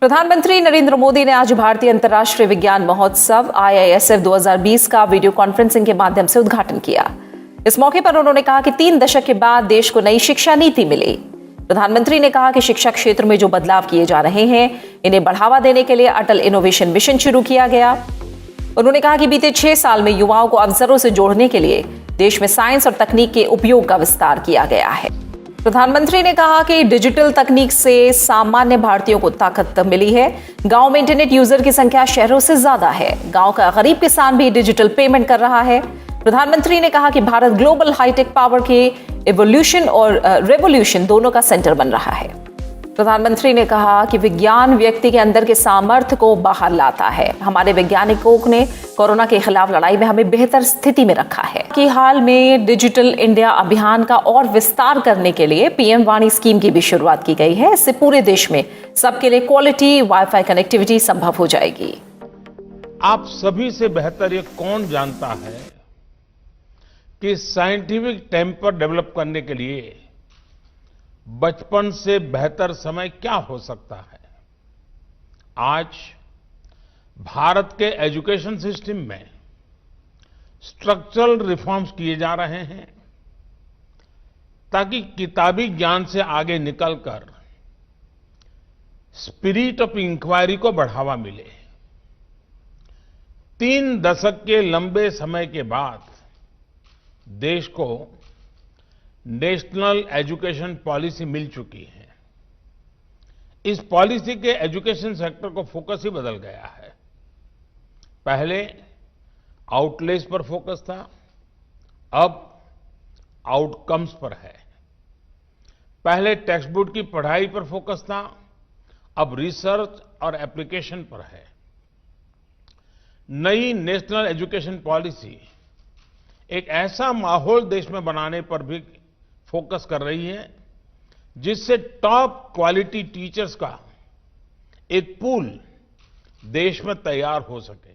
प्रधानमंत्री नरेंद्र मोदी ने आज भारतीय अंतर्राष्ट्रीय विज्ञान महोत्सव IISF 2020 का वीडियो कॉन्फ्रेंसिंग के माध्यम से उद्घाटन किया। इस मौके पर उन्होंने कहा कि 3 दशक के बाद देश को नई शिक्षा नीति मिली। प्रधानमंत्री ने कहा कि शिक्षा क्षेत्र में जो बदलाव किए जा रहे हैं, इन्हें बढ़ावा देने के लिए अटल इनोवेशन मिशन शुरू किया गया। उन्होंने कहा कि बीते 6 साल में युवाओं को अवसरों से जोड़ने के लिए देश में साइंस और तकनीक के उपयोग का विस्तार किया गया है। प्रधानमंत्री ने कहा कि डिजिटल तकनीक से सामान्य भारतीयों को ताकत मिली है। गांव में इंटरनेट यूजर की संख्या शहरों से ज्यादा है। गांव का गरीब किसान भी डिजिटल पेमेंट कर रहा है। प्रधानमंत्री ने कहा कि भारत ग्लोबल हाईटेक पावर के इवोल्यूशन और रेवोल्यूशन दोनों का सेंटर बन रहा है। प्रधानमंत्री ने कहा कि विज्ञान व्यक्ति के अंदर के सामर्थ्य को बाहर लाता है। हमारे वैज्ञानिकों ने कोरोना के खिलाफ लड़ाई में हमें बेहतर स्थिति में रखा है कि हाल में डिजिटल इंडिया अभियान का और विस्तार करने के लिए PM वाणी स्कीम की भी शुरुआत की गई है। इससे पूरे देश में सबके लिए क्वालिटी वाईफाई कनेक्टिविटी संभव हो जाएगी। आप सभी से बेहतर ये कौन जानता है कि साइंटिफिक टेम्पर डेवलप करने के लिए बचपन से बेहतर समय क्या हो सकता है। आज भारत के एजुकेशन सिस्टम में स्ट्रक्चरल रिफॉर्म्स किए जा रहे हैं ताकि किताबी ज्ञान से आगे निकलकर स्पिरिट ऑफ इंक्वायरी को बढ़ावा मिले। 3 दशक के लंबे समय के बाद देश को नेशनल एजुकेशन पॉलिसी मिल चुकी है। इस पॉलिसी के एजुकेशन सेक्टर को फोकस ही बदल गया है। पहले आउटलेस पर फोकस था, अब आउटकम्स पर है। पहले टेक्स्ट बुक की पढ़ाई पर फोकस था, अब रिसर्च और एप्लीकेशन पर है। नई नेशनल एजुकेशन पॉलिसी एक ऐसा माहौल देश में बनाने पर भी फोकस कर रही है जिससे टॉप क्वालिटी टीचर्स का एक पूल देश में तैयार हो सके।